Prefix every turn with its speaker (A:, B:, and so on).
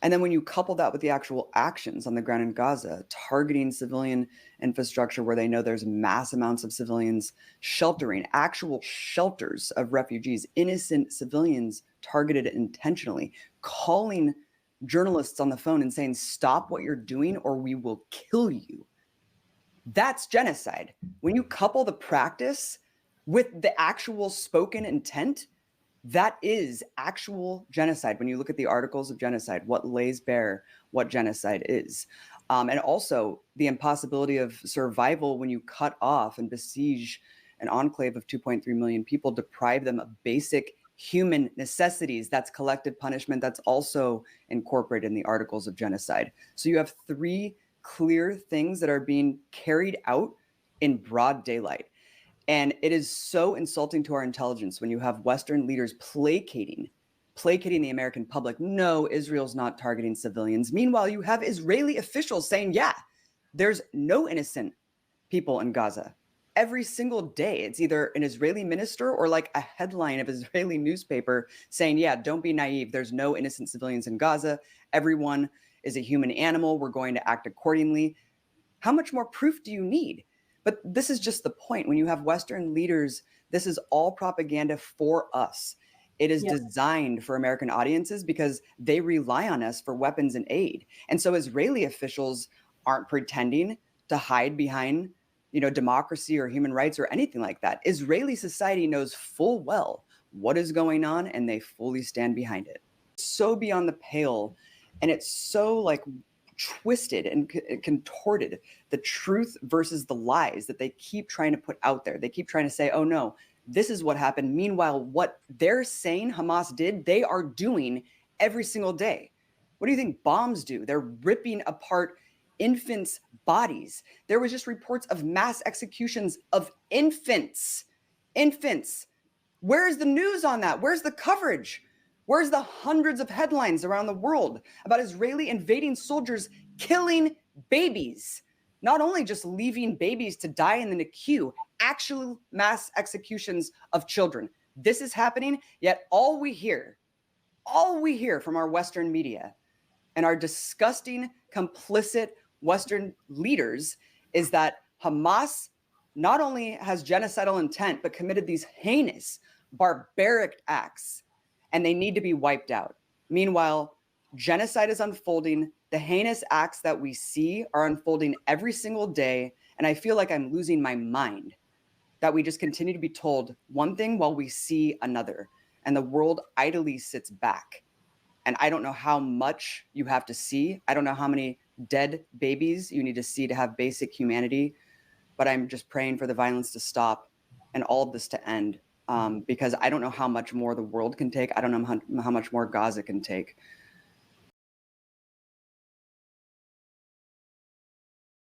A: And then when you couple that with the actual actions on the ground in Gaza, targeting civilian infrastructure where they know there's mass amounts of civilians, sheltering, actual shelters of refugees, innocent civilians targeted intentionally, calling journalists on the phone and saying, stop what you're doing or we will kill you. That's genocide. When you couple the practice with the actual spoken intent, that is actual genocide. When you look at the articles of genocide, what lays bare what genocide is. And also the impossibility of survival when you cut off and besiege an enclave of 2.3 million people, deprive them of basic human necessities. That's collective punishment. That's also incorporated in the articles of genocide. So you have three clear things that are being carried out in broad daylight. And it is so insulting to our intelligence when you have Western leaders placating the American public. No, Israel's not targeting civilians. Meanwhile, you have Israeli officials saying, yeah, there's no innocent people in Gaza. Every single day, it's either an Israeli minister or like a headline of Israeli newspaper saying, yeah, don't be naive. There's no innocent civilians in Gaza. Everyone is a human animal. We're going to act accordingly. How much more proof do you need? But this is just the point. When you have Western leaders, this is all propaganda for us. It is designed for American audiences because they rely on us for weapons and aid. And so Israeli officials aren't pretending to hide behind, democracy or human rights or anything like that. Israeli society knows full well what is going on and they fully stand behind it. So beyond the pale, and it's so like twisted and contorted, the truth versus the lies that they keep trying to put out there. They keep trying to say, oh no, this is what happened. Meanwhile, what they're saying Hamas did, they are doing every single day. What do you think bombs do? They're ripping apart infants' bodies. There was just reports of mass executions of infants. Infants. Where's the news on that? Where's the coverage? Where's the hundreds of headlines around the world about Israeli invading soldiers killing babies? Not only just leaving babies to die in the NICU, actual mass executions of children. This is happening, yet all we hear from our Western media and our disgusting, complicit Western leaders is that Hamas not only has genocidal intent, but committed these heinous, barbaric acts, and they need to be wiped out. Meanwhile, genocide is unfolding. The heinous acts that we see are unfolding every single day, and I feel like I'm losing my mind that we just continue to be told one thing while we see another, and the world idly sits back. And I don't know how much you have to see. I don't know how many dead babies you need to see to have basic humanity, but I'm just praying for the violence to stop and all of this to end, because I don't know how much more the world can take. I don't know how much more Gaza can take.